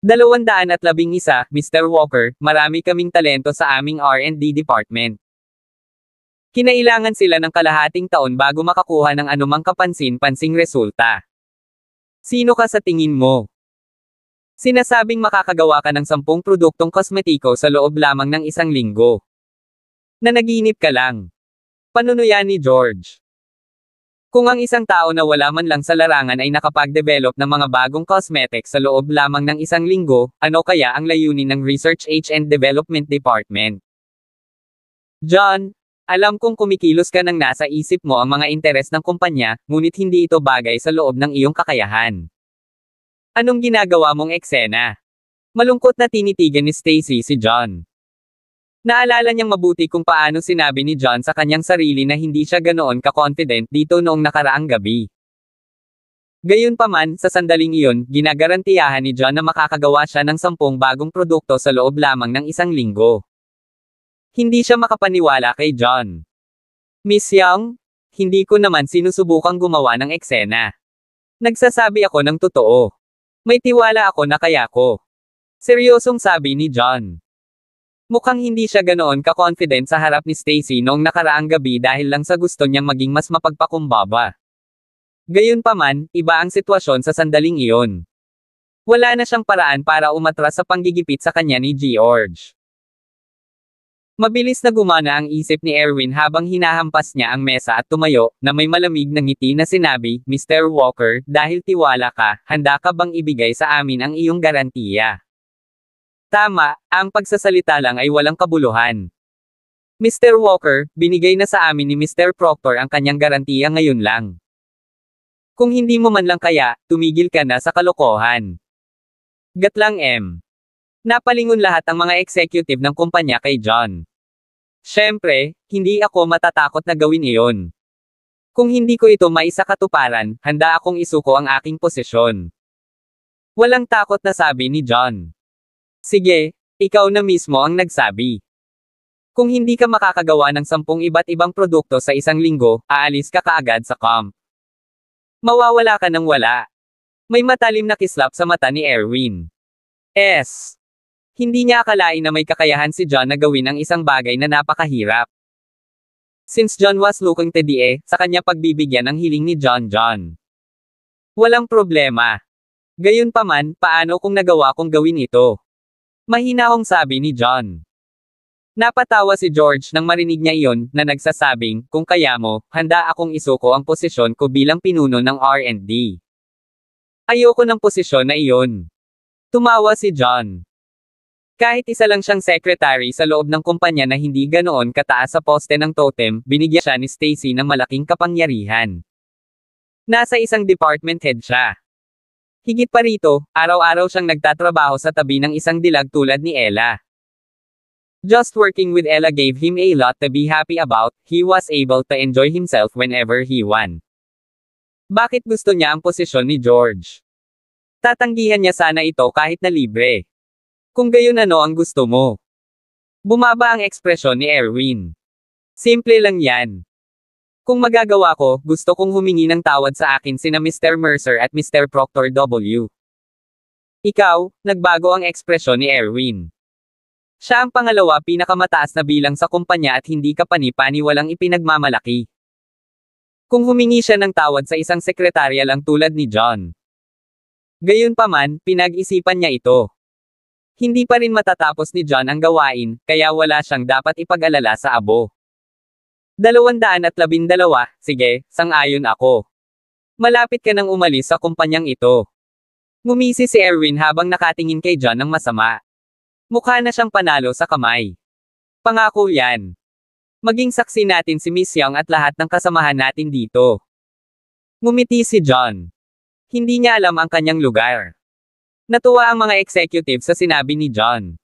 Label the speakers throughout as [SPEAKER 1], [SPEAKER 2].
[SPEAKER 1] 211, Mr. Walker, marami kaming talento sa aming R&D department. Kinailangan sila ng kalahating taon bago makakuha ng anumang kapansin-pansing resulta. Sino ka sa tingin mo? Sinasabing makakagawa ka ng 10 produktong kosmetiko sa loob lamang ng 1 linggo. Nanaginip ka lang. Panunuyan ni George. Kung ang isang tao na wala man lang sa larangan ay nakapag-develop ng mga bagong cosmetics sa loob lamang ng 1 linggo, ano kaya ang layunin ng Research and Development Department? John, alam kong kumikilos ka ng nasa isip mo ang mga interes ng kumpanya, ngunit hindi ito bagay sa loob ng iyong kakayahan. Anong ginagawa mong eksena? Malungkot na tinitigan ni Stacy si John. Naalala niyang mabuti kung paano sinabi ni John sa kanyang sarili na hindi siya ganoon ka-confident dito noong nakaraang gabi. Gayunpaman, sa sandaling iyon, ginagarantiyahan ni John na makakagawa siya ng 10 bagong produkto sa loob lamang ng 1 linggo. Hindi siya makapaniwala kay John. Miss Young, hindi ko naman sinusubukang gumawa ng eksena. Nagsasabi ako ng totoo. May tiwala ako na kaya ko. Seryosong sabi ni John. Mukhang hindi siya ganoon ka-confident sa harap ni Stacy noong nakaraang gabi dahil lang sa gusto niyang maging mas mapagpakumbaba. Gayunpaman, iba ang sitwasyon sa sandaling iyon. Wala na siyang paraan para umatras sa panggigipit sa kanya ni George. Mabilis na gumana ang isip ni Erwin habang hinahampas niya ang mesa at tumayo, na may malamig na ngiti na sinabi, Mr. Walker, dahil tiwala ka, handa ka bang ibigay sa amin ang iyong garantiya? Tama, ang pagsasalita lang ay walang kabuluhan. Mr. Walker, binigay na sa amin ni Mr. Proctor ang kanyang garantiya ngayon lang. Kung hindi mo man lang kaya, tumigil ka na sa kalokohan. Gatlang M. Napalingon lahat ang mga executive ng kumpanya kay John. Siyempre, hindi ako matatakot na gawin iyon. Kung hindi ko ito maisakatuparan, handa akong isuko ang aking posisyon. Walang takot na sabi ni John. Sige, ikaw na mismo ang nagsabi. Kung hindi ka makakagawa ng 10 iba't ibang produkto sa 1 linggo, aalis ka kaagad sa camp. Mawawala ka ng wala. May matalim na kislap sa mata ni Erwin. Hindi niya akalain na may kakayahan si John na gawin ang isang bagay na napakahirap. Since John was looking tedie, sa kanya pagbibigyan ang hiling ni John. Walang problema. Gayunpaman, paano kung nagawa kong gawin ito? Mahinahong sabi ni John. Napatawa si George nang marinig niya iyon, na nagsasabing, kung kaya mo, handa akong isuko ang posisyon ko bilang pinuno ng R&D. Ayoko ng posisyon na iyon. Tumawa si John. Kahit isa lang siyang secretary sa loob ng kumpanya na hindi ganoon kataas sa poste ng totem, binigyan siya ni Stacy ng malaking kapangyarihan. Nasa isang department head siya. Higit pa rito, araw-araw siyang nagtatrabaho sa tabi ng isang dilag tulad ni Ella. Just working with Ella gave him a lot to be happy about, he was able to enjoy himself whenever he won. Bakit gusto niya ang posisyon ni George? Tatanggihan niya sana ito kahit na libre. Kung gayon ano ang gusto mo? Bumaba ang ekspresyon ni Erwin. Simple lang yan. Kung magagawa ko, gusto kong humingi ng tawad sa akin sina Mr. Mercer at Mr. Proctor W. Ikaw, nagbago ang ekspresyon ni Erwin. Siya ang pangalawa pinakamataas na bilang sa kumpanya at hindi ka pani-pani walang ipinagmamalaki. Kung humingi siya ng tawad sa isang sekretarya lang tulad ni John. Gayunpaman, pinag-isipan niya ito. Hindi pa rin matatapos ni John ang gawain, kaya wala siyang dapat ipag-alala sa abo. 212, sige, sang-ayon ako. Malapit ka nang umalis sa kumpanyang ito. Ngumisi si Erwin habang nakatingin kay John ng masama. Mukha na siyang panalo sa kamay. Pangako yan. Maging saksi natin si Miss Young at lahat ng kasamahan natin dito. Ngumiti si John. Hindi niya alam ang kanyang lugar. Natuwa ang mga executive sa sinabi ni John.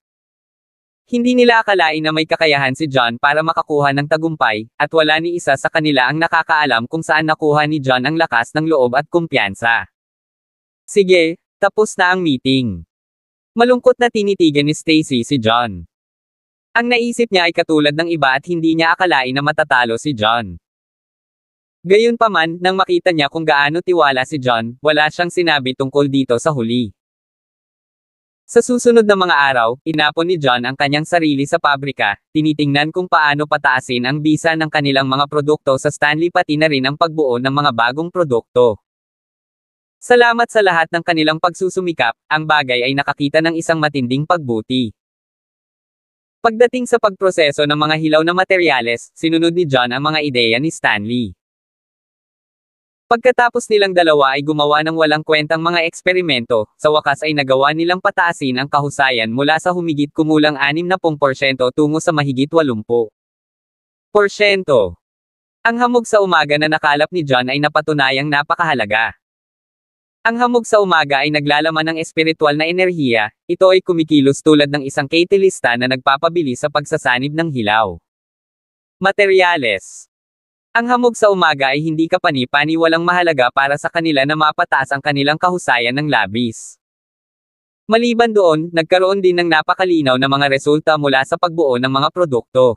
[SPEAKER 1] Hindi nila akalain na may kakayahan si John para makakuha ng tagumpay, at wala ni isa sa kanila ang nakakaalam kung saan nakuha ni John ang lakas ng loob at kumpiyansa. Sige, tapos na ang meeting. Malungkot na tinitigan ni Stacy si John. Ang naisip niya ay katulad ng iba at hindi niya akalain na matatalo si John. Gayunpaman, nang makita niya kung gaano tiwala si John, wala siyang sinabi tungkol dito sa huli. Sa susunod na mga araw, inapon ni John ang kanyang sarili sa pabrika, tinitingnan kung paano pataasin ang bisa ng kanilang mga produkto sa Stanley pati na rin ang pagbuo ng mga bagong produkto. Salamat sa lahat ng kanilang pagsusumikap, ang bagay ay nakakita ng isang matinding pagbuti. Pagdating sa pagproseso ng mga hilaw na materyales, sinunod ni John ang mga ideya ni Stanley. Pagkatapos nilang dalawa ay gumawa ng walang kwentang mga eksperimento, sa wakas ay nagawa nilang pataasin ang kahusayan mula sa humigit kumulang 60% tungo sa mahigit 80%. Ang hamog sa umaga na nakalap ni John ay napatunayang napakahalaga. Ang hamog sa umaga ay naglalaman ng espiritual na enerhiya, ito ay kumikilos tulad ng isang catalysta na nagpapabilis sa pagsasanib ng hilaw. Materyales. Ang hamog sa umaga ay hindi kapani-pani walang mahalaga para sa kanila na mapataas ang kanilang kahusayan ng labis. Maliban doon, nagkaroon din ng napakalinaw na mga resulta mula sa pagbuo ng mga produkto.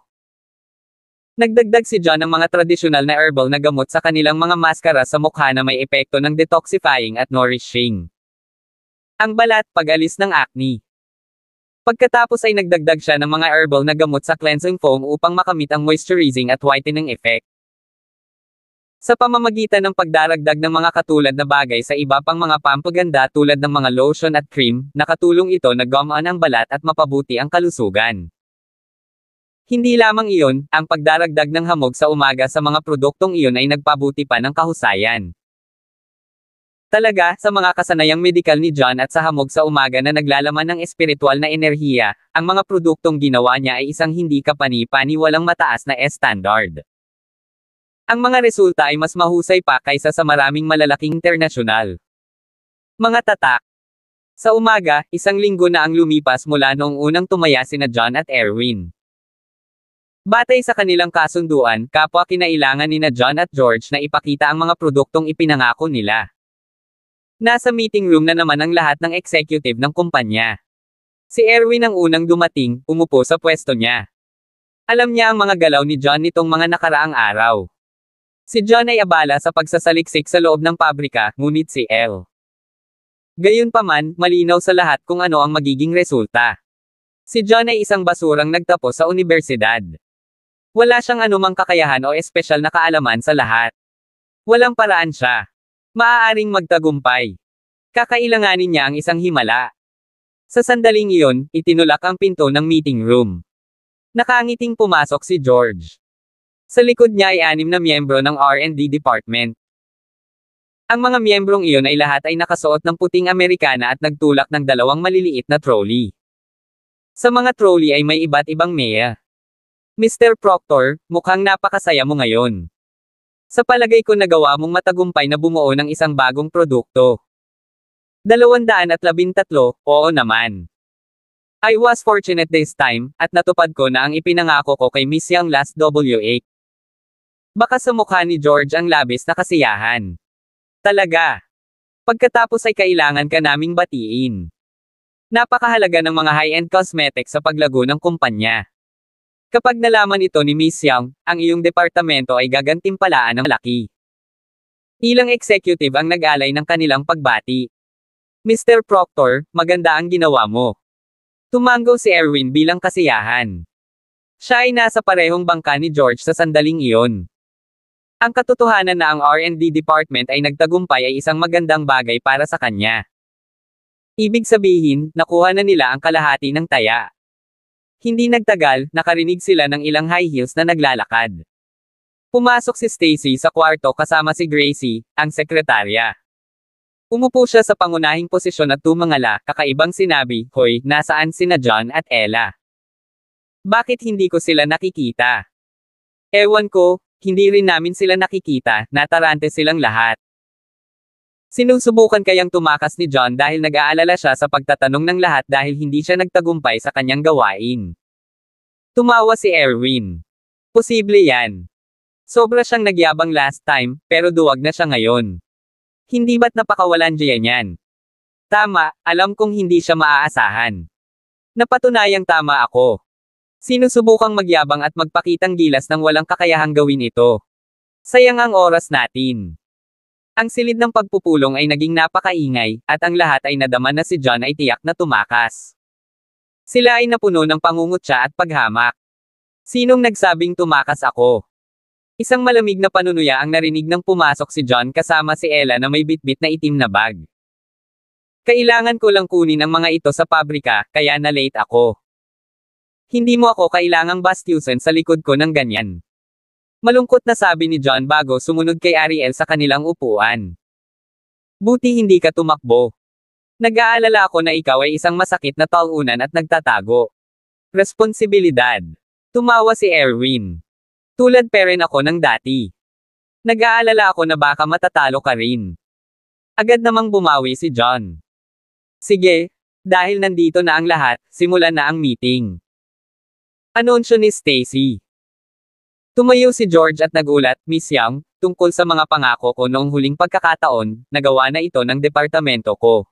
[SPEAKER 1] Nagdagdag si John ng mga tradisyonal na herbal na gamot sa kanilang mga maskara sa mukha na may epekto ng detoxifying at nourishing. Ang balat, pag-alis ng acne. Pagkatapos ay nagdagdag siya ng mga herbal na gamot sa cleansing foam upang makamit ang moisturizing at whitening effect. Sa pamamagitan ng pagdaragdag ng mga katulad na bagay sa iba pang mga pampaganda tulad ng mga lotion at cream, nakatulong ito na gumaan ang balat at mapabuti ang kalusugan. Hindi lamang iyon, ang pagdaragdag ng hamog sa umaga sa mga produktong iyon ay nagpabuti pa ng kahusayan. Talaga, sa mga kasanayang medikal ni John at sa hamog sa umaga na naglalaman ng espiritual na enerhiya, ang mga produktong ginawa niya ay isang hindi kapani-pani walang mataas na standard. Ang mga resulta ay mas mahusay pa kaysa sa maraming malalaking internasyonal. Mga tatak. Sa umaga, 1 linggo na ang lumipas mula noong unang tumaya sina John at Erwin. Batay sa kanilang kasunduan, kapwa kinailangan nina John at George na ipakita ang mga produktong ipinangako nila. Nasa meeting room na naman ang lahat ng executive ng kumpanya. Si Erwin ang unang dumating, umupo sa pwesto niya. Alam niya ang mga galaw ni John nitong mga nakaraang araw. Si John ay abala sa pagsasaliksik sa loob ng pabrika, ngunit si Elle. Gayunpaman, malinaw sa lahat kung ano ang magiging resulta. Si John ay isang basurang nagtapos sa unibersidad. Wala siyang anumang kakayahan o espesyal na kaalaman sa lahat. Walang paraan siya. Maaaring magtagumpay. Kakailanganin niya ang isang himala. Sa sandaling iyon, itinulak ang pinto ng meeting room. Nakangiting pumasok si George. Sa likod niya ay 6 na miyembro ng R&D department. Ang mga miyembrong iyon ay lahat ay nakasuot ng puting Amerikana at nagtulak ng 2 maliliit na trolley. Sa mga trolley ay may iba't ibang meya. Mr. Proctor, mukhang napakasaya mo ngayon. Sa palagay ko nagawa mong matagumpay na bumuo ng isang bagong produkto. 213, oo naman. I was fortunate this time, at natupad ko na ang ipinangako ko kay Miss Young last W8. Baka sa mukha ni George ang labis na kasiyahan. Talaga. Pagkatapos ay kailangan ka naming batiin. Napakahalaga ng mga high-end cosmetics sa paglago ng kumpanya. Kapag nalaman ito ni Miss Young, ang iyong departamento ay gagantimpalaan ng malaki. Ilang executive ang nag-alay ng kanilang pagbati. Mr. Proctor, maganda ang ginawa mo. Tumango si Erwin bilang kasiyahan. Siya ay nasa parehong bangka ni George sa sandaling iyon. Ang katotohanan na ang R&D department ay nagtagumpay ay isang magandang bagay para sa kanya. Ibig sabihin, nakuha na nila ang kalahati ng taya. Hindi nagtagal, nakarinig sila ng ilang high heels na naglalakad. Pumasok si Stacy sa kwarto kasama si Gracie, ang sekretarya. Umupo siya sa pangunahing posisyon at tumangala, kakaibang sinabi, "Hoy, nasaan sina John at Ella? Bakit hindi ko sila nakikita?" Ewan ko, hindi rin namin sila nakikita, natarante silang lahat. Sinusubukan kayang tumakas ni John dahil nag-aalala siya sa pagtatanong ng lahat dahil hindi siya nagtagumpay sa kanyang gawain. Tumawa si Erwin. Posible yan. Sobra siyang nagyabang last time, pero duwag na siya ngayon. Hindi ba't napakawalan diyan yan? Tama, alam kong hindi siya maaasahan. Napatunayang tama ako. Sinusubukang magyabang at magpakitang gilas nang walang kakayahang gawin ito. Sayang ang oras natin. Ang silid ng pagpupulong ay naging napakaingay, at ang lahat ay nadama na si John ay tiyak na tumakas. Sila ay napuno ng pangungutya at paghamak. Sinong nagsabing tumakas ako? Isang malamig na panunuya ang narinig nang pumasok si John kasama si Ella na may bitbit na itim na bag. Kailangan ko lang kunin ang mga ito sa pabrika, kaya na late ako. Hindi mo ako kailangang bastyusin sa likod ko ng ganyan. Malungkot na sabi ni John bago sumunod kay Ariel sa kanilang upuan. Buti hindi ka tumakbo. Nag-aalala ako na ikaw ay isang masakit na talunan at nagtatago. Responsibilidad. Tumawa si Erwin. Tulad pa rin ako ng dati. Nag-aalala ako na baka matatalo ka rin. Agad namang bumawi si John. Sige, dahil nandito na ang lahat, simulan na ang meeting. Anunsyo ni Stacy. Tumayo si George at nagulat, Miss Young, tungkol sa mga pangako ko noong huling pagkakataon, nagawa na ito ng departamento ko.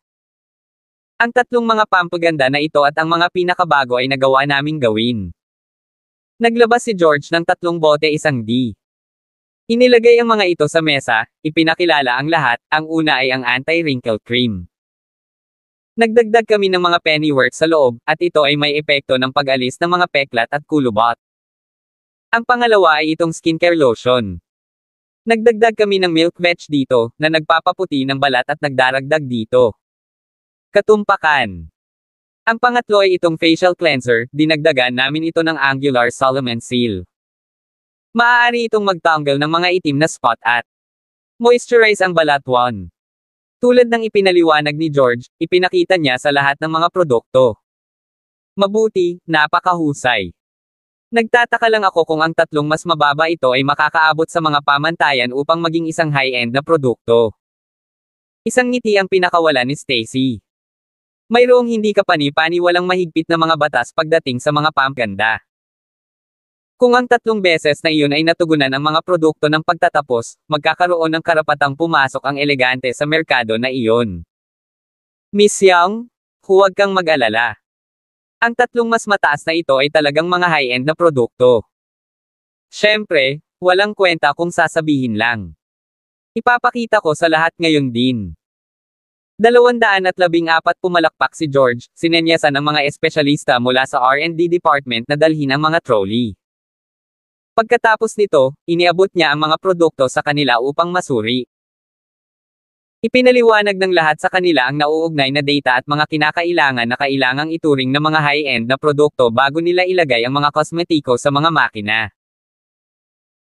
[SPEAKER 1] Ang tatlong mga pampaganda na ito at ang mga pinakabago ay nagawa naming gawin. Naglabas si George ng 3 bote 1D. Inilagay ang mga ito sa mesa, ipinakilala ang lahat, ang una ay ang anti-wrinkle cream. Nagdagdag kami ng mga pennyworth sa loob, at ito ay may epekto ng pag-alis ng mga peklat at kulubot. Ang pangalawa ay itong skincare lotion. Nagdagdag kami ng milk veg dito, na nagpapaputi ng balat at nagdaragdag dito. Katumpakan. Ang pangatlo ay itong facial cleanser, dinagdagan namin ito ng angular Solomon seal. Maaari itong magtanggal ng mga itim na spot at moisturize ang balat 1. Tulad ng ipinaliwanag ni George, ipinakita niya sa lahat ng mga produkto. Mabuti, napakahusay. Nagtataka lang ako kung ang tatlong mas mababa ito ay makakaabot sa mga pamantayan upang maging isang high-end na produkto. Isang ngiti ang pinakawala ni Stacy. Mayroong hindi kapani-paniwalang mahigpit na mga batas pagdating sa mga pampaganda. Kung ang 3 beses na iyon ay natugunan ang mga produkto ng pagtatapos, magkakaroon ng karapatang pumasok ang elegante sa merkado na iyon. Miss Young, huwag kang mag-alala. Ang 3 mas mataas na ito ay talagang mga high-end na produkto. Siyempre, walang kwenta kung sasabihin lang. Ipapakita ko sa lahat ngayon din. 214 pumalakpak si George, sinenyasan ng mga espesyalista mula sa R&D department na dalhin ang mga trolley. Pagkatapos nito, iniabot niya ang mga produkto sa kanila upang masuri. Ipinaliwanag ng lahat sa kanila ang nauugnay na data at mga kinakailangan na kailangang ituring na mga high-end na produkto bago nila ilagay ang mga kosmetiko sa mga makina.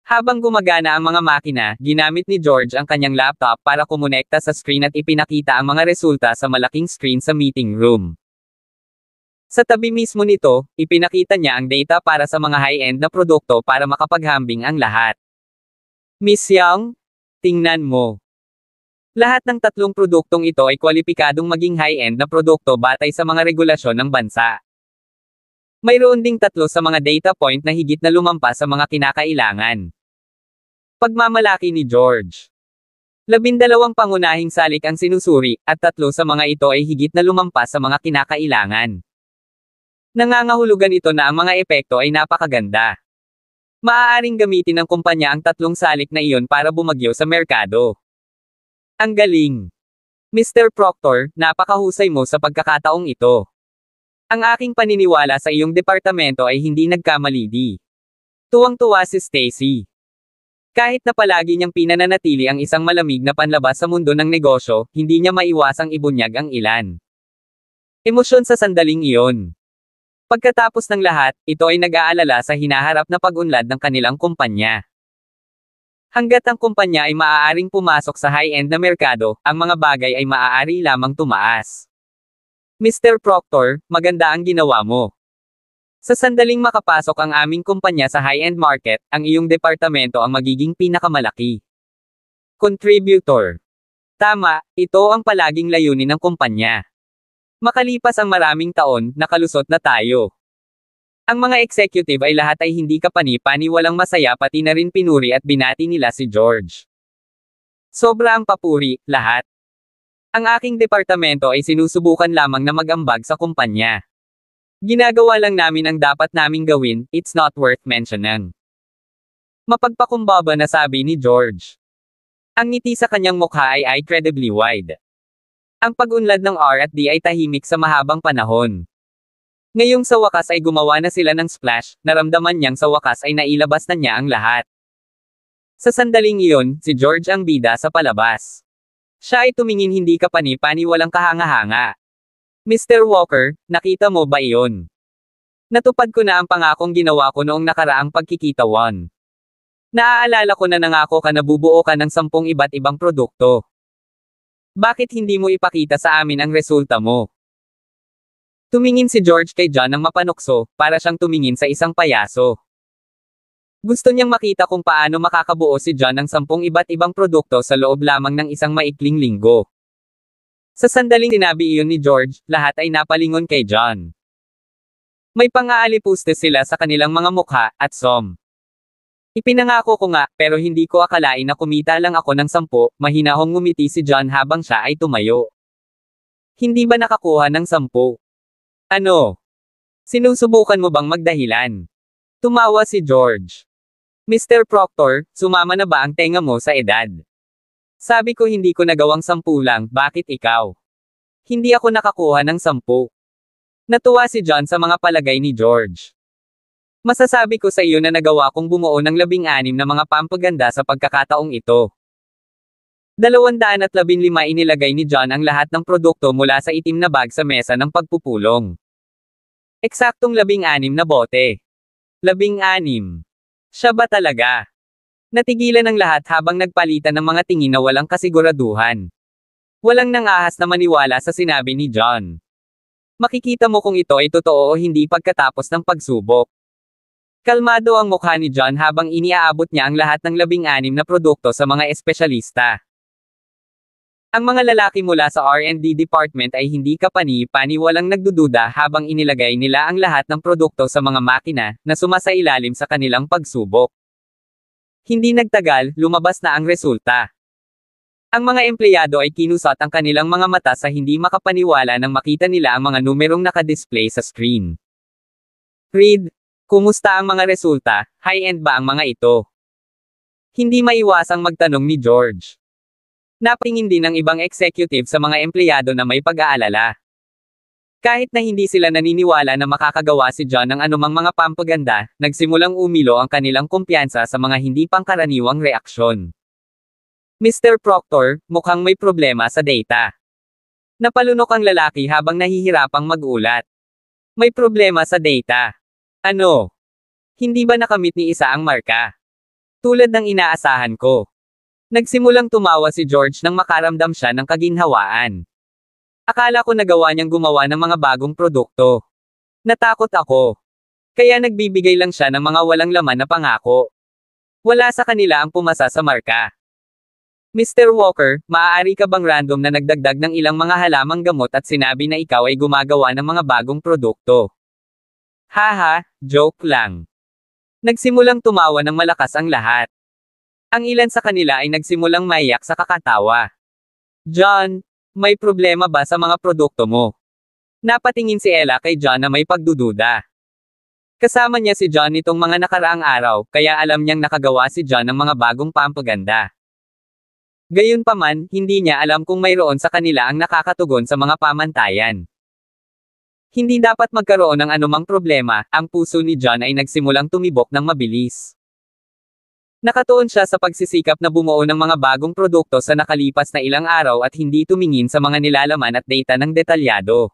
[SPEAKER 1] Habang gumagana ang mga makina, ginamit ni George ang kanyang laptop para kumonekta sa screen at ipinakita ang mga resulta sa malaking screen sa meeting room. Sa tabi mismo nito, ipinakita niya ang data para sa mga high-end na produkto para makapaghambing ang lahat. Miss Young, tingnan mo. Lahat ng 3 produktong ito ay kwalipikadong maging high-end na produkto batay sa mga regulasyon ng bansa. Mayroon ding 3 sa mga data point na higit na lumampas sa mga kinakailangan. Pagmamalaki ni George. 12 pangunahing salik ang sinusuri, at 3 sa mga ito ay higit na lumampas sa mga kinakailangan. Nangangahulugan ito na ang mga epekto ay napakaganda. Maaaring gamitin ng kumpanya ang 3 salik na iyon para bumagyo sa merkado. Ang galing. Mr. Proctor, napakahusay mo sa pagkakataong ito. Ang aking paniniwala sa iyong departamento ay hindi nagkamali di. Tuwang-tuwa si Stacy. Kahit na palagi niyang pinananatili ang isang malamig na panlabas sa mundo ng negosyo, hindi niya maiwasang ibunyag ang ilan. Emosyon sa sandaling iyon. Pagkatapos ng lahat, ito ay nag-aalala sa hinaharap na pag-unlad ng kanilang kumpanya. Hanggat ang kumpanya ay maaaring pumasok sa high-end na merkado, ang mga bagay ay maaari lamang tumaas. Mr. Proctor, maganda ang ginawa mo. Sa sandaling makapasok ang aming kumpanya sa high-end market, ang iyong departamento ang magiging pinakamalaki. Contributor. Tama, ito ang palaging layunin ng kumpanya. Makalipas ang maraming taon, nakalusot na tayo. Ang mga executive ay lahat ay hindi kapani-paniwalang masaya pati na rin pinuri at binati nila si George. Sobra ang papuri, lahat. Ang aking departamento ay sinusubukan lamang na mag-ambag sa kumpanya. Ginagawa lang namin ang dapat naming gawin, it's not worth mentioning. Mapagpakumbaba na sabi ni George. Ang ngiti sa kanyang mukha ay incredibly wide. Ang pag-unlad ng R at D ay tahimik sa mahabang panahon. Ngayong sa wakas ay gumawa na sila ng splash, naramdaman niyang sa wakas ay nailabas na niya ang lahat. Sa sandaling iyon, si George ang bida sa palabas. Siya ay tumingin hindi kapani-pani walang kahanga-hanga. Mr. Walker, nakita mo ba iyon? Natupad ko na ang pangakong ginawa ko noong nakaraang pagkikitawan. Naaalala ko na nangako ka na bubuo ka ng 10 iba't ibang produkto. Bakit hindi mo ipakita sa amin ang resulta mo? Tumingin si George kay John ng mapanukso, para siyang tumingin sa isang payaso. Gusto niyang makita kung paano makakabuo si John ng 10 iba't ibang produkto sa loob lamang ng isang maikling linggo. Sa sandaling sinabi iyon ni George, lahat ay napalingon kay John. May pang-aalipuste sila sa kanilang mga mukha, at Ipinangako ko nga, pero hindi ko akalain na kumita lang ako ng 10, mahinahong ngumiti si John habang siya ay tumayo. Hindi ba nakakuha ng 10? Ano? Sinusubukan mo bang magdahilan? Tumawa si George. Mr. Proctor, sumama na ba ang tenga mo sa edad? Sabi ko hindi ko nagawang 10 lang, bakit ikaw? Hindi ako nakakuha ng 10. Natuwa si John sa mga palagay ni George. Masasabi ko sa iyo na nagawa kong bumuo ng 16 na mga pampaganda sa pagkakataong ito. 215 inilagay ni John ang lahat ng produkto mula sa itim na bag sa mesa ng pagpupulong. Eksaktong 16 na bote. 16. Siya ba talaga? Natigilan ang lahat habang nagpalitan ng mga tingin na walang kasiguraduhan. Walang nangahas na maniwala sa sinabi ni John. Makikita mo kung ito ay totoo o hindi pagkatapos ng pagsubok. Kalmado ang mukha ni John habang iniaabot niya ang lahat ng 16 na produkto sa mga espesyalista. Ang mga lalaki mula sa R&D department ay hindi kapani-pani walang nagdududa habang inilagay nila ang lahat ng produkto sa mga makina na sumasailalim sa kanilang pagsubok. Hindi nagtagal, lumabas na ang resulta. Ang mga empleyado ay kinusat ang kanilang mga mata sa hindi makapaniwala nang makita nila ang mga numerong nakadisplay sa screen. Read, kumusta ang mga resulta, high-end ba ang mga ito? Hindi maiwasang magtanong ni George. Napatingin din ng ibang executive sa mga empleyado na may pag-aalala. Kahit na hindi sila naniniwala na makakagawa si John ng anumang mga pampaganda, nagsimulang umilo ang kanilang kumpiyansa sa mga hindi pangkaraniwang reaksyon. Mr. Proctor, mukhang may problema sa data. Napalunok ang lalaki habang nahihirapang mag-ulat. May problema sa data. Ano? Hindi ba nakamit ni isa ang marka? Tulad ng inaasahan ko. Nagsimulang tumawa si George nang makaramdam siya ng kaginhawaan. Akala ko nagawa niyang gumawa ng mga bagong produkto. Natakot ako. Kaya nagbibigay lang siya ng mga walang laman na pangako. Wala sa kanila ang pumasa sa marka. Mr. Walker, maaari ka bang random na nagdagdag ng ilang mga halamang gamot at sinabi na ikaw ay gumagawa ng mga bagong produkto? Haha, joke lang. Nagsimulang tumawa ng malakas ang lahat. Ang ilan sa kanila ay nagsimulang maiyak sa kakatawa. John, may problema ba sa mga produkto mo? Napatingin si Ella kay John na may pagdududa. Kasama niya si John nitong mga nakaraang araw, kaya alam niyang nakagawa si John ng mga bagong pampaganda. Gayunpaman, hindi niya alam kung mayroon sa kanila ang nakakatugon sa mga pamantayan. Hindi dapat magkaroon ng anumang problema, ang puso ni John ay nagsimulang tumibok ng mabilis. Nakatuon siya sa pagsisikap na bumuo ng mga bagong produkto sa nakalipas na ilang araw at hindi tumingin sa mga nilalaman at data ng detalyado.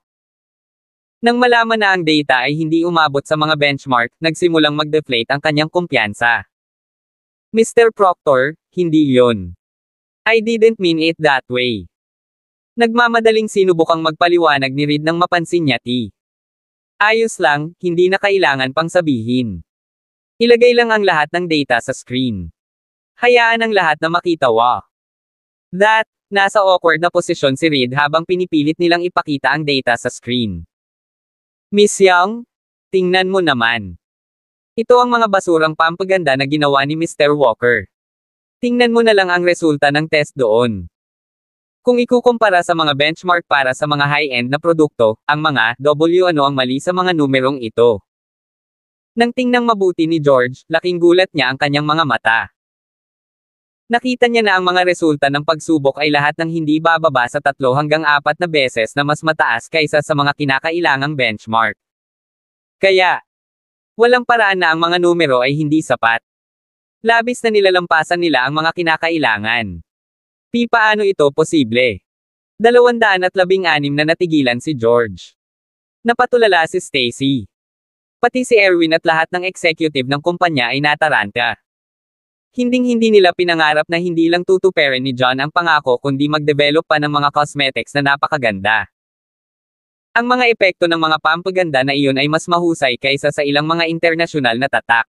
[SPEAKER 1] Nang malaman na ang data ay hindi umabot sa mga benchmark, nagsimulang mag-deflate ang kanyang kumpiyansa. Mr. Proctor, hindi yon. I didn't mean it that way. Nagmamadaling sinubukang magpaliwanag ni Reed nang mapansin niya Ayos lang, hindi na kailangan pang sabihin. Ilagay lang ang lahat ng data sa screen. Hayaan ang lahat na makita nasa awkward na posisyon si Reed habang pinipilit nilang ipakita ang data sa screen. Miss Young, tingnan mo naman. Ito ang mga basurang pampaganda na ginawa ni Mr. Walker. Tingnan mo na lang ang resulta ng test doon. Kung ikukumpara sa mga benchmark para sa mga high-end na produkto, ang mga ano ang mali sa mga numerong ito. Nang tingnang mabuti ni George, laking gulat niya ang kanyang mga mata. Nakita niya na ang mga resulta ng pagsubok ay lahat ng hindi bababa sa 3 hanggang 4 na beses na mas mataas kaysa sa mga kinakailangang benchmark. Kaya, walang paraan na ang mga numero ay hindi sapat. Labis na nilalampasan nila ang mga kinakailangan. Paano ito posible? 216 na natigilan si George. Napatulala si Stacy. Pati si Erwin at lahat ng executive ng kumpanya ay nataranta. Hinding-hindi nila pinangarap na hindi lang tutuparin ni John ang pangako kundi mag-develop pa ng mga cosmetics na napakaganda. Ang mga epekto ng mga pampaganda na iyon ay mas mahusay kaysa sa ilang mga internasyonal na tatak.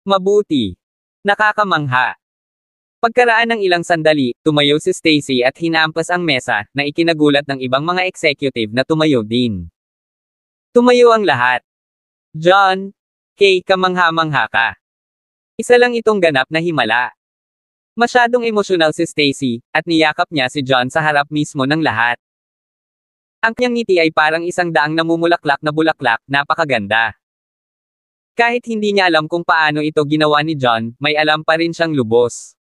[SPEAKER 1] Mabuti. Nakakamangha. Pagkaraan ng ilang sandali, tumayo si Stacy at hinampas ang mesa, na ikinagulat ng ibang mga executive na tumayo din. Tumayo ang lahat. John, Kay, kamangha-mangha ka. Isa lang itong ganap na himala. Masyadong emosyonal si Stacy, at niyakap niya si John sa harap mismo ng lahat. Ang kanyang ngiti ay parang isang daang namumulaklak na bulaklak, napakaganda. Kahit hindi niya alam kung paano ito ginawa ni John, may alam pa rin siyang lubos.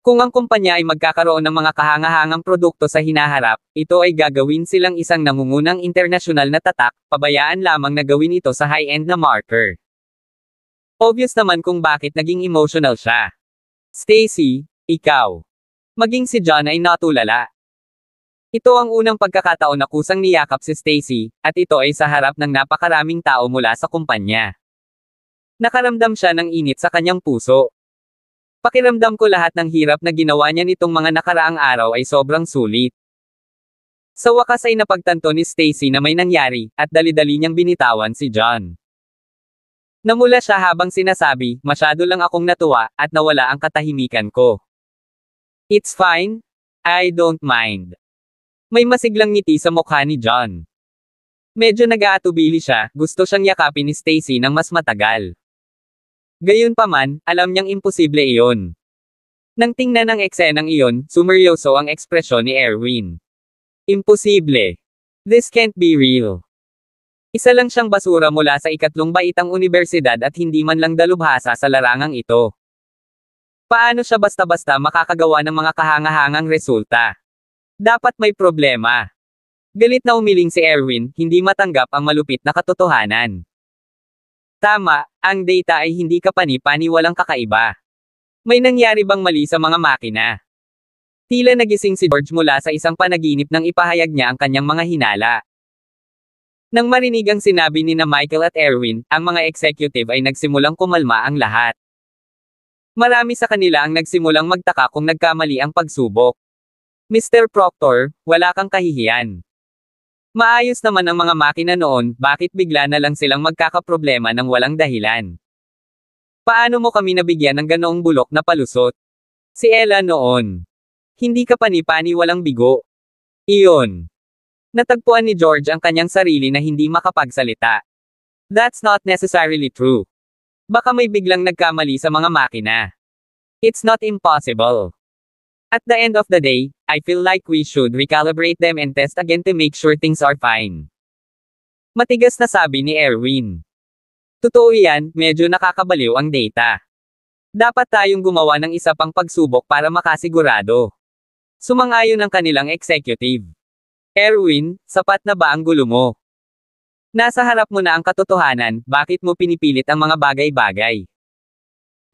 [SPEAKER 1] Kung ang kumpanya ay magkakaroon ng mga kahangahangang produkto sa hinaharap, ito ay gagawin silang isang nangungunang internasyonal na tatak, pabayaan lamang na gawin ito sa high-end na marker. Obvious naman kung bakit naging emotional siya. Stacy, ikaw. Maging si John ay natulala. Ito ang unang pagkakataon na kusang niyakap si Stacy, at ito ay sa harap ng napakaraming tao mula sa kumpanya. Nakaramdam siya ng init sa kanyang puso. Pakiramdam ko lahat ng hirap na ginawa niya nitong mga nakaraang araw ay sobrang sulit. Sa wakas ay napagtanto ni Stacy na may nangyari, at dali-dali niyang binitawan si John. Namula siya habang sinasabi, masyado lang akong natuwa, at nawala ang katahimikan ko. It's fine. I don't mind. May masiglang ngiti sa mukha ni John. Medyo nag-aatubili siya, gusto siyang yakapin ni Stacy ng mas matagal. Gayunpaman, alam niyang imposible iyon. Nang tingnan ang eksenang iyon, sumeryoso ang ekspresyon ni Erwin. Imposible. This can't be real. Isa lang siyang basura mula sa 3 baitang unibersidad at hindi man lang dalubhasa sa larangang ito. Paano siya basta-basta makakagawa ng mga kahangahangang resulta? Dapat may problema. Galit na umiling si Erwin, hindi matanggap ang malupit na katotohanan. Tama, ang data ay hindi kapani-pani walang kakaiba. May nangyari bang mali sa mga makina? Tila nagising si George mula sa isang panaginip nang ipahayag niya ang kanyang mga hinala. Nang marinig ang sinabi ni Michael at Erwin, ang mga executive ay nagsimulang kumalma ang lahat. Marami sa kanila ang nagsimulang magtaka kung nagkamali ang pagsubok. Mr. Proctor, wala kang kahihiyan. Maayos naman ang mga makina noon, bakit bigla na lang silang magkakaproblema ng walang dahilan? Paano mo kami nabigyan ng ganoong bulok na palusot? Si Ella noon. Hindi ka pani-pani walang bigo. Iyon. Natagpuan ni George ang kanyang sarili na hindi makapagsalita. That's not necessarily true. Baka may biglang nagkamali sa mga makina. It's not impossible. At the end of the day, I feel like we should recalibrate them and test again to make sure things are fine. Matigas na sabi ni Erwin. Totoo yan, medyo nakakabaliw ang data. Dapat tayong gumawa ng isa pang pagsubok para makasigurado. Sumang-ayon ang kanilang executive. Erwin, sapat na ba ang gulo mo? Nasa harap mo na ang katotohanan, bakit mo pinipilit ang mga bagay-bagay?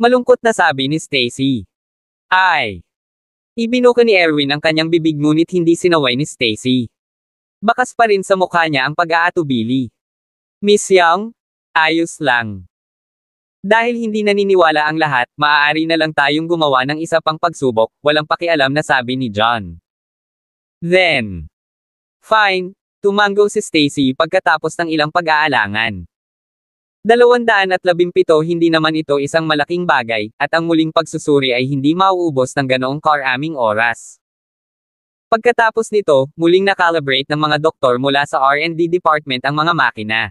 [SPEAKER 1] Malungkot na sabi ni Stacy. Ay! Ibinuka ni Erwin ang kanyang bibig ngunit hindi sinaway ni Stacy. Bakas pa rin sa mukha niya ang pag-aatubili. Miss Young? Ayos lang. Dahil hindi naniniwala ang lahat, maaari na lang tayong gumawa ng isa pang pagsubok, walang pakialam na sabi ni John. Then, fine, tumango si Stacy pagkatapos ng ilang pag-aalangan. 217 hindi naman ito isang malaking bagay, at ang muling pagsusuri ay hindi mauubos ng ganoong karaming oras. Pagkatapos nito, muling nakalibrate ng mga doktor mula sa R&D department ang mga makina.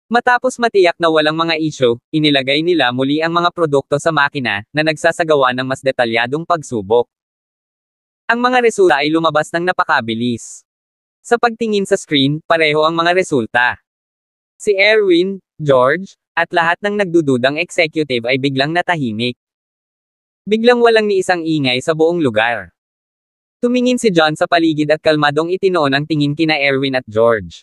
[SPEAKER 1] Matapos matiyak na walang mga isyu, inilagay nila muli ang mga produkto sa makina, na nagsasagawa ng mas detalyadong pagsubok. Ang mga resulta ay lumabas ng napakabilis. Sa pagtingin sa screen, pareho ang mga resulta. Si Erwin, George, at lahat ng nagdududang executive ay biglang natahimik. Biglang walang ni isang ingay sa buong lugar. Tumingin si John sa paligid at kalmadong itinoon ang tingin kina Erwin at George.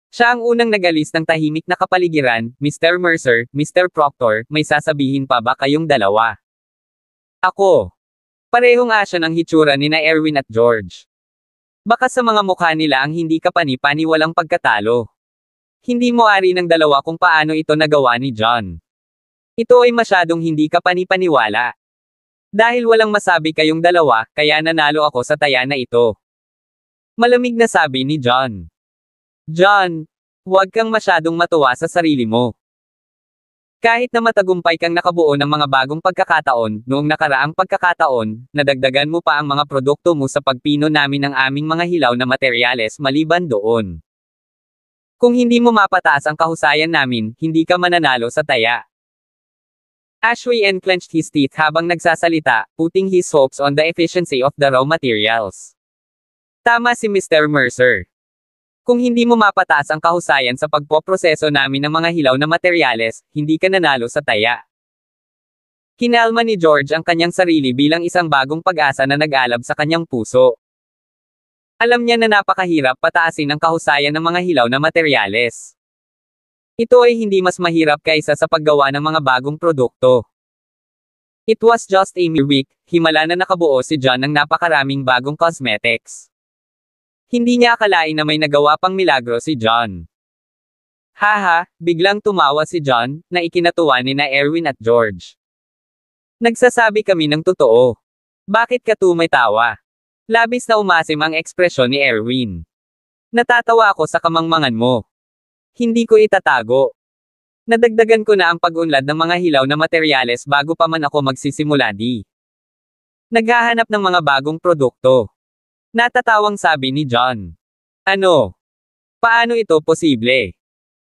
[SPEAKER 1] Siya ang unang nag-alis ng tahimik na kapaligiran. Mr. Mercer, Mr. Proctor, may sasabihin pa ba kayong dalawa? Ako. Parehong asya ng hitsura ni na Erwin at George. Baka sa mga mukha nila ang hindi kapani-paniwalang pagkatalo. Hindi mo ari ng dalawa kung paano ito nagawa ni John. Ito ay masyadong hindi kapani-paniwala. Dahil walang masabi kayong dalawa, kaya nanalo ako sa taya na ito. Malamig na sabi ni John. John, huwag kang masyadong matuwa sa sarili mo. Kahit na matagumpay kang nakabuo ng mga bagong pagkakataon, noong nakaraang pagkakataon, nadagdagan mo pa ang mga produkto mo sa pagpino namin ng aming mga hilaw na materyales maliban doon. Kung hindi mo mapataas ang kahusayan namin, hindi ka mananalo sa taya. Ashway unclenched his teeth habang nagsasalita, putting his hopes on the efficiency of the raw materials. Tama si Mr. Mercer. Kung hindi mo mapataas ang kahusayan sa pagpoproseso namin ng mga hilaw na materyales, hindi ka nanalo sa taya. Kinalma ni George ang kanyang sarili bilang isang bagong pag-asa na nag-alab sa kanyang puso. Alam niya na napakahirap pataasin ang kahusayan ng mga hilaw na materyales. Ito ay hindi mas mahirap kaysa sa paggawa ng mga bagong produkto. It was just a mere week, himala na nakabuo si John ng napakaraming bagong cosmetics. Hindi niya akalain na may nagawa pang milagro si John. Haha, biglang tumawa si John, na ikinatuwa ni na Erwin at George. Nagsasabi kami ng totoo. Bakit ka tumatawa? Labis na umasim ang ekspresyon ni Erwin. Natatawa ako sa kamangmangan mo. Hindi ko itatago. Nadagdagan ko na ang pag-unlad ng mga hilaw na materyales bago pa man ako magsisimula di. Naghahanap ng mga bagong produkto. Natatawang sabi ni John. Ano? Paano ito posible?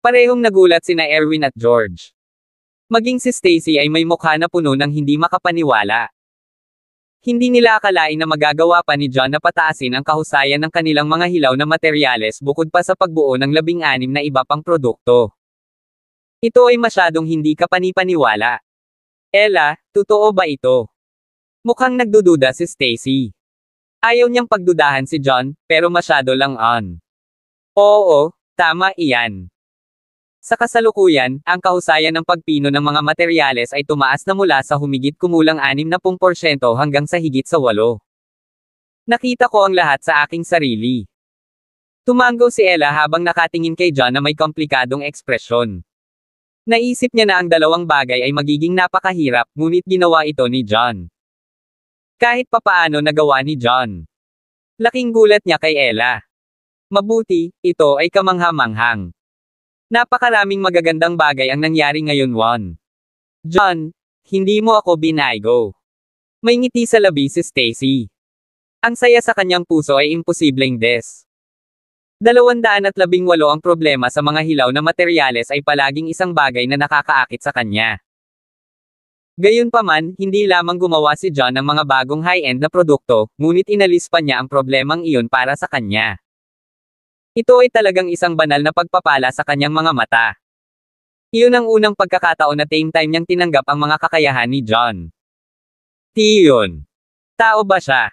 [SPEAKER 1] Parehong nagulat sina Erwin at George. Maging si Stacy ay may mukha na puno ng hindi makapaniwala. Hindi nila akalain na magagawa pa ni John na pataasin ang kahusayan ng kanilang mga hilaw na materyales bukod pa sa pagbuo ng 16 na iba pang produkto. Ito ay masyadong hindi kapani-paniwala. Ella, totoo ba ito? Mukhang nagdududa si Stacy. Ayaw niyang pagdudahan si John, pero masyado lang on. Oo, tama iyan. Sa kasalukuyan, ang kahusayan ng pagpino ng mga materyales ay tumaas na mula sa humigit kumulang 60% hanggang sa higit sa 8. Nakita ko ang lahat sa aking sarili. Tumango si Ella habang nakatingin kay John na may komplikadong ekspresyon. Naisip niya na ang dalawang bagay ay magiging napakahirap, ngunit ginawa ito ni John. Kahit papaano nagawa ni John. Laking gulat niya kay Ella. Mabuti, ito ay kamangha-manghang. Napakaraming magagandang bagay ang nangyari ngayon, Juan. John, hindi mo ako binaygo. May ngiti sa labi si Stacy. Ang saya sa kanyang puso ay imposibleng des. 218 ang problema sa mga hilaw na materyales ay palaging isang bagay na nakakaakit sa kanya. Gayunpaman, hindi lamang gumawa si John ng mga bagong high-end na produkto, ngunit inalis pa niya ang problemang iyon para sa kanya. Ito ay talagang isang banal na pagpapala sa kanyang mga mata. Iyon ang unang pagkakataon na time niyang tinanggap ang mga kakayahan ni John. Tiyon. Tao ba siya?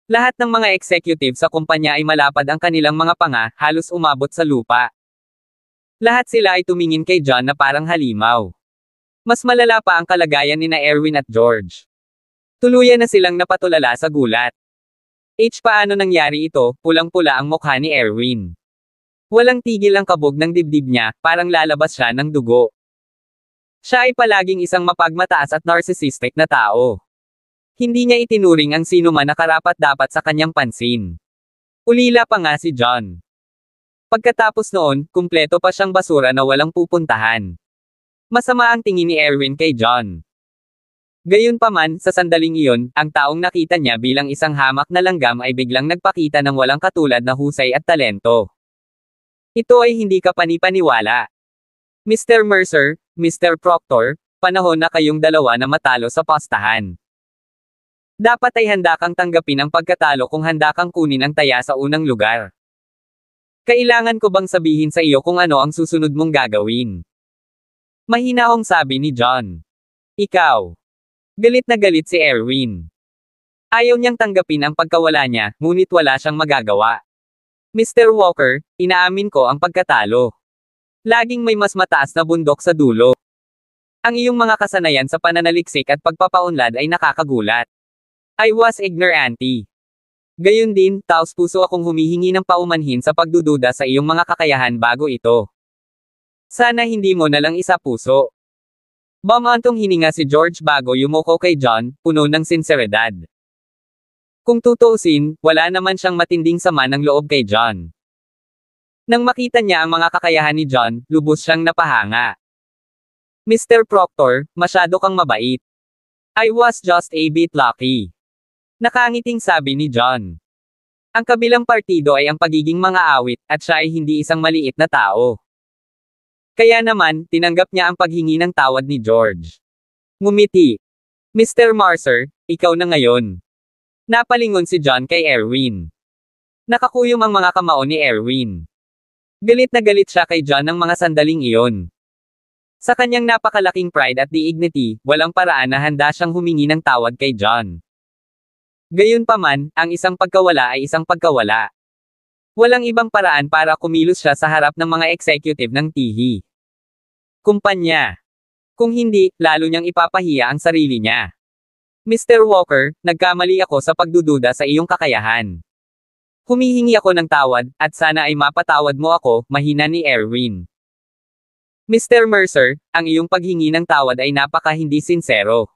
[SPEAKER 1] Lahat ng mga executive sa kumpanya ay malapad ang kanilang mga panga, halos umabot sa lupa. Lahat sila ay tumingin kay John na parang halimaw. Mas malala pa ang kalagayan ni na Erwin at George. Tuluyan na silang napatulala sa gulat. Paano nangyari ito? Pulang-pula ang mukha ni Erwin. Walang tigil ang kabog ng dibdib niya, parang lalabas siya ng dugo. Siya ay palaging isang mapagmataas at narcissistic na tao. Hindi niya itinuring ang sino man na karapat-dapat sa kanyang pansin. Ulila pa nga si John. Pagkatapos noon, kumpleto pa siyang basura na walang pupuntahan. Masama ang tingin ni Erwin kay John. Gayunpaman, sa sandaling iyon, ang taong nakita niya bilang isang hamak na langgam ay biglang nagpakita ng walang katulad na husay at talento. Ito ay hindi kapani-paniwala. Mr. Mercer, Mr. Proctor, panahon na kayong dalawa na matalo sa postahan. Dapat ay handa kang tanggapin ang pagkatalo kung handa kang kunin ang taya sa unang lugar. Kailangan ko bang sabihin sa iyo kung ano ang susunod mong gagawin? Mahinahong sabi ni John. Ikaw. Galit na galit si Erwin. Ayaw niyang tanggapin ang pagkawala niya, ngunit wala siyang magagawa. Mr. Walker, inaamin ko ang pagkatalo. Laging may mas mataas na bundok sa dulo. Ang iyong mga kasanayan sa pananaliksik at pagpapaunlad ay nakakagulat. I was ignorant. Gayun din, taos-puso akong humihingi ng paumanhin sa pagdududa sa iyong mga kakayahan bago ito. Sana hindi mo na lang isa-puso. Bumantong hininga si George bago yumuko kay John, puno ng sinseridad. Kung tutuusin, wala naman siyang matinding sama ng loob kay John. Nang makita niya ang mga kakayahan ni John, lubos siyang napahanga. Mr. Proctor, masyado kang mabait. I was just a bit lucky. Nakangiting sabi ni John. Ang kabilang partido ay ang pagiging mga awit, at siya ay hindi isang maliit na tao. Kaya naman, tinanggap niya ang paghingi ng tawad ni George. Ngumiti. Mr. Mercer, ikaw na ngayon. Napalingon si John kay Erwin. Nakakuyom ang mga kamao ni Erwin. Galit na galit siya kay John ng mga sandaling iyon. Sa kanyang napakalaking pride at dignity, walang paraan na handa siyang humingi ng tawad kay John. Gayunpaman, ang isang pagkawala ay isang pagkawala. Walang ibang paraan para kumilos siya sa harap ng mga executive ng TIHI. Kumpanya. Kung hindi, lalo niyang ipapahiya ang sarili niya. Mr. Walker, nagkamali ako sa pagdududa sa iyong kakayahan. Humihingi ako ng tawad, at sana ay mapatawad mo ako, mahina ni Erwin. Mr. Mercer, ang iyong paghingi ng tawad ay napaka hindi sinsero.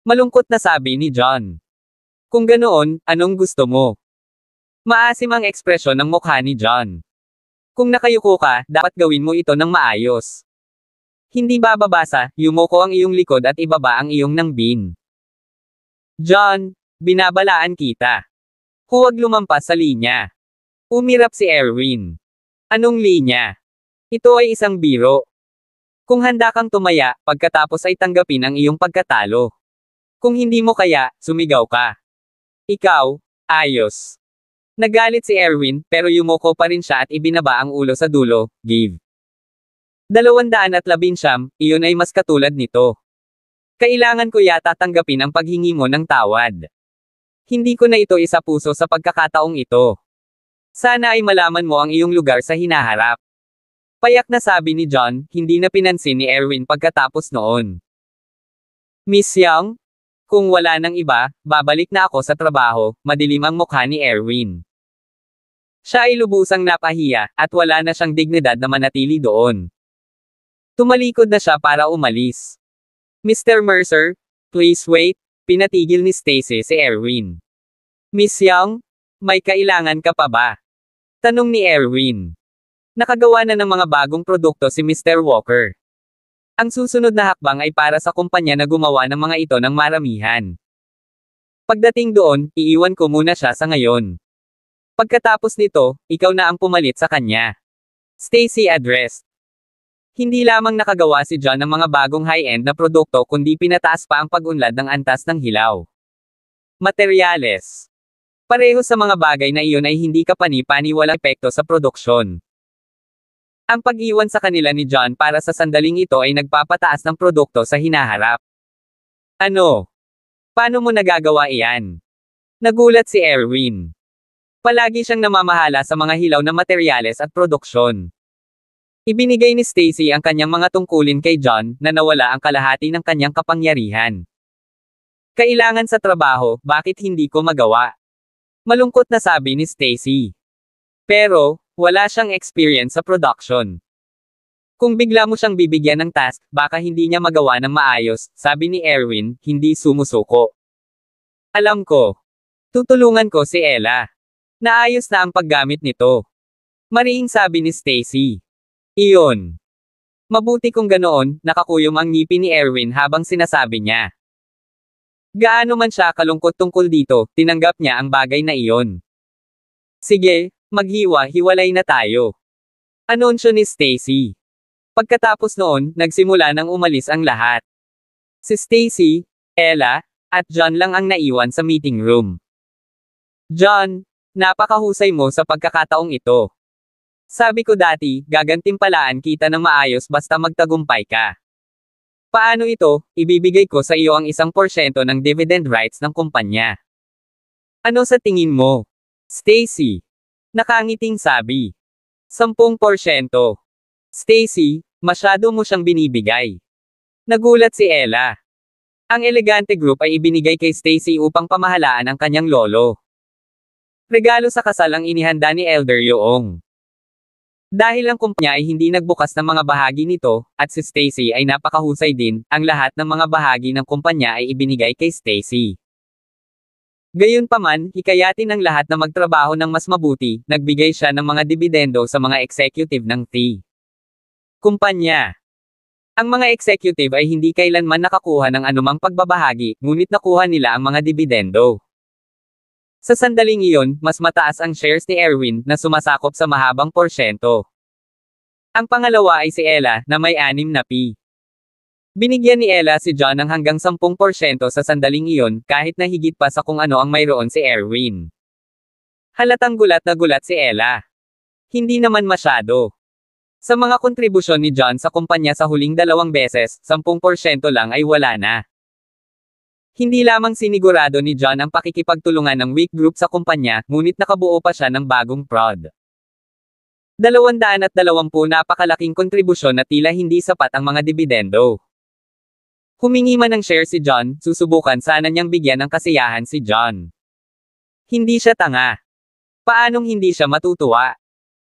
[SPEAKER 1] Malungkot na sabi ni John. Kung ganoon, anong gusto mo? Maasim ang ekspresyon ng mukha ni John. Kung nakayuko ka, dapat gawin mo ito ng maayos. Hindi bababasa, yumuko ang iyong likod at ibaba ang iyong nangbin. John, binabalaan kita. Huwag lumampas sa linya. Umirap si Erwin. Anong linya? Ito ay isang biro. Kung handa kang tumaya, pagkatapos ay tanggapin ang iyong pagkatalo. Kung hindi mo kaya, sumigaw ka. Ikaw, ayos. Nagalit si Erwin, pero yumuko pa rin siya at ibinaba ang ulo sa dulo, give. 219, iyon ay mas katulad nito. Kailangan ko yata tanggapin ang paghingi mo ng tawad. Hindi ko na ito isa-puso sa pagkakataong ito. Sana ay malaman mo ang iyong lugar sa hinaharap. Payak na sabi ni John, hindi na pinansin ni Erwin pagkatapos noon. Miss Young? Kung wala nang iba, babalik na ako sa trabaho, madilim ang mukha ni Erwin. Siya ay lubusang napahiya, at wala na siyang dignidad na manatili doon. Tumalikod na siya para umalis. Mr. Mercer, please wait, pinatigil ni Stacy si Erwin. Miss Young, may kailangan ka pa ba? Tanong ni Erwin. Nakagawa na ng mga bagong produkto si Mr. Walker. Ang susunod na hakbang ay para sa kumpanya na gumawa ng mga ito ng maramihan. Pagdating doon, iiwan ko muna siya sa ngayon. Pagkatapos nito, ikaw na ang pumalit sa kanya. Stacy addressed. Hindi lamang nakagawa si John ng mga bagong high-end na produkto kundi pinataas pa ang pag-unlad ng antas ng hilaw. Materyales. Pareho sa mga bagay na iyon ay hindi kapani-paniwalang epekto sa produksyon. Ang pag-iwan sa kanila ni John para sa sandaling ito ay nagpapataas ng produkto sa hinaharap. Ano? Paano mo nagagawa iyan? Nagulat si Erwin. Palagi siyang namamahala sa mga hilaw na materyales at produksyon. Ibinigay ni Stacy ang kanyang mga tungkulin kay John, na nawala ang kalahati ng kanyang kapangyarihan. Kailangan sa trabaho, bakit hindi ko magawa? Malungkot na sabi ni Stacy. Pero, wala siyang experience sa production. Kung bigla mo siyang bibigyan ng task, baka hindi niya magawa ng maayos, sabi ni Erwin, hindi sumusuko. Alam ko. Tutulungan ko si Ella. Naayos na ang paggamit nito. Mariing sabi ni Stacy. Iyon. Mabuti kung ganoon, nakakuyom ang ngipin ni Erwin habang sinasabi niya. Gaano man siya kalungkot tungkol dito, tinanggap niya ang bagay na iyon. Sige, maghiwa-hiwalay na tayo. Anunsyo ni Stacy. Pagkatapos noon, nagsimula nang umalis ang lahat. Si Stacy, Ella, at John lang ang naiwan sa meeting room. John, napakahusay mo sa pagkakataong ito. Sabi ko dati, gagantimpalaan kita ng maayos basta magtagumpay ka. Paano ito? Ibibigay ko sa iyo ang 1% ng dividend rights ng kumpanya. Ano sa tingin mo? Stacy. Nakangiting sabi. 10%. Stacy, masyado mo siyang binibigay. Nagulat si Ella. Ang Elegante Group ay ibinigay kay Stacy upang pamahalaan ang kanyang lolo. Regalo sa kasal ang inihanda ni Elder Yoong. Dahil ang kumpanya ay hindi nagbukas ng mga bahagi nito, at si Stacy ay napakahusay din, ang lahat ng mga bahagi ng kumpanya ay ibinigay kay Stacy. Gayunpaman, hikayatin ang lahat na magtrabaho ng mas mabuti, nagbigay siya ng mga dibidendo sa mga executive ng T. Kumpanya. Ang mga executive ay hindi kailanman nakakuha ng anumang pagbabahagi, ngunit nakuha nila ang mga dibidendo. Sa sandaling iyon, mas mataas ang shares ni Erwin, na sumasakop sa mahabang porsyento. Ang pangalawa ay si Ella, na may 6 na P. Binigyan ni Ella si John ng hanggang 10% sa sandaling iyon, kahit na higit pa sa kung ano ang mayroon si Erwin. Halatang gulat na gulat si Ella. Hindi naman masyado. Sa mga kontribusyon ni John sa kumpanya sa huling 2 beses, 10% lang ay wala na. Hindi lamang sinigurado ni John ang pakikipagtulungan ng Wick Group sa kumpanya, ngunit nakabuo pa siya ng bagong prod. 220 napakalaking kontribusyon na tila hindi sapat ang mga dibidendo. Humingi man ng share si John, susubukan sana niyang bigyan ng kasiyahan si John. Hindi siya tanga. Paanong hindi siya matutuwa?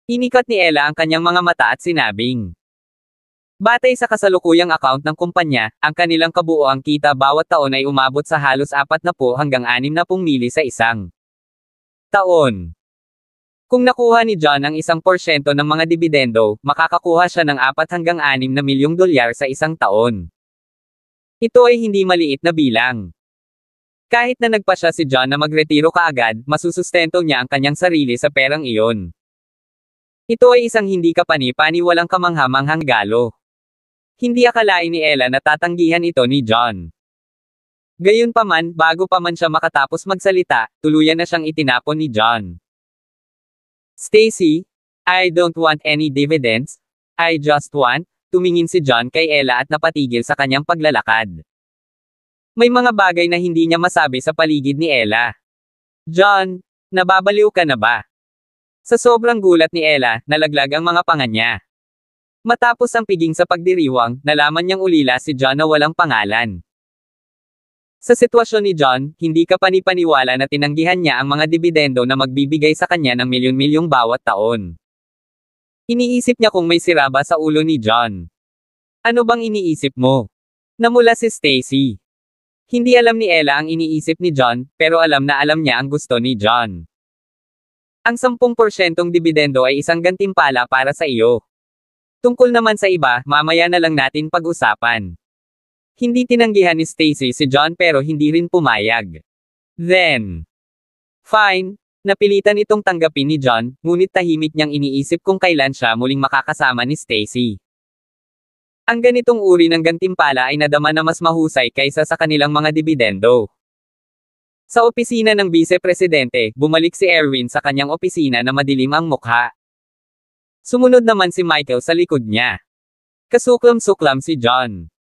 [SPEAKER 1] Inikat ni Ella ang kanyang mga mata at sinabing. Batay sa kasalukuyang account ng kumpanya, ang kanilang kabuoang kita bawat taon ay umabot sa halos 40 hanggang 60 mili sa isang taon. Kung nakuha ni John ang 1% ng mga dibidendo, makakakuha siya ng 4 hanggang 6 na milyong dolyar sa isang taon. Ito ay hindi maliit na bilang. Kahit na nagpasya si John na magretiro kaagad, masusustento niya ang kanyang sarili sa perang iyon. Ito ay isang hindi kapani-paniwalang kamangha-manghang regalo. Hindi akalain ni Ella na tatanggihan ito ni John. Gayunpaman, bago pa man siya makatapos magsalita, tuluyan na siyang itinapon ni John. Stacy, I don't want any dividends. I just want. Tumingin si John kay Ella at napatigil sa kanyang paglalakad. May mga bagay na hindi niya masabi sa paligid ni Ella. John, nababaliw ka na ba? Sa sobrang gulat ni Ella, nalaglag ang mga panga niya. Matapos ang piging sa pagdiriwang, nalaman niyang ulila si John na walang pangalan. Sa sitwasyon ni John, hindi kapani-paniwala na tinanggihan niya ang mga dibidendo na magbibigay sa kanya ng milyon-milyong bawat taon. Iniisip niya kung may sira ba sa ulo ni John. Ano bang iniisip mo? Namula si Stacy. Hindi alam ni Ella ang iniisip ni John, pero alam niya ang gusto ni John. Ang 10% dibidendo ay isang gantimpala para sa iyo. Tungkol naman sa iba, mamaya na lang natin pag-usapan. Hindi tinanggihan ni Stacy si John pero hindi rin pumayag. Then, fine. Napilitan itong tanggapin ni John, ngunit tahimik niyang iniisip kung kailan siya muling makakasama ni Stacy. Ang ganitong uri ng gantimpala ay nadama na mas mahusay kaysa sa kanilang mga dibidendo. Sa opisina ng Vice-Presidente, bumalik si Erwin sa kanyang opisina na madilim ang mukha. Sumunod naman si Michael sa likod niya. Kasuklam-suklam si John.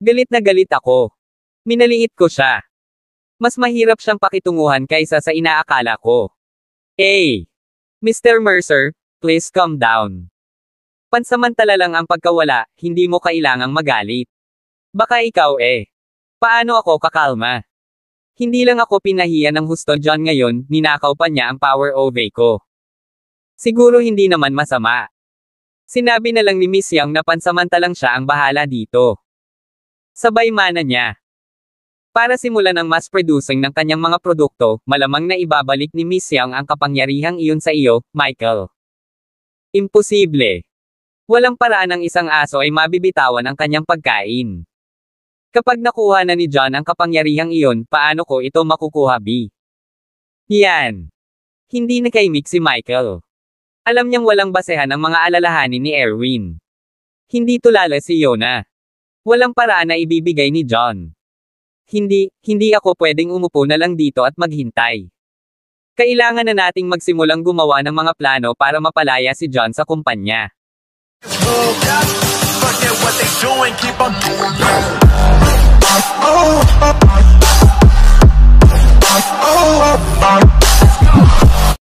[SPEAKER 1] Galit na galit ako. Minaliit ko siya. Mas mahirap siyang pakitunguhan kaysa sa inaakala ko. Hey! Mr. Mercer, please calm down. Pansamantala lang ang pagkawala, hindi mo kailangang magalit. Baka ikaw Paano ako kakalma? Hindi lang ako pinahiya ng husto John ngayon, ninakaw pa niya ang power OV ko. Siguro hindi naman masama. Sinabi na lang ni Miss Young na pansamantalang siya ang bahala dito. Sabay mana niya. Para simulan ang mass producing ng kanyang mga produkto, malamang na ibabalik ni Miss Young ang kapangyarihang iyon sa iyo, Michael. Imposible. Walang paraan ang isang aso ay mabibitawan ang kanyang pagkain. Kapag nakuha na ni John ang kapangyarihang iyon, paano ko ito makukuha, B? Yan. Hindi nakaimik si Michael. Alam niyang walang basehan ang mga alalahanin ni Erwin. Hindi tulala si Yona. Walang paraan na ibibigay ni John. Hindi ako pwedeng umupo na lang dito at maghintay. Kailangan na nating magsimulang gumawa ng mga plano para mapalaya si John sa kumpanya.
[SPEAKER 2] at what they doing, keep on doing better.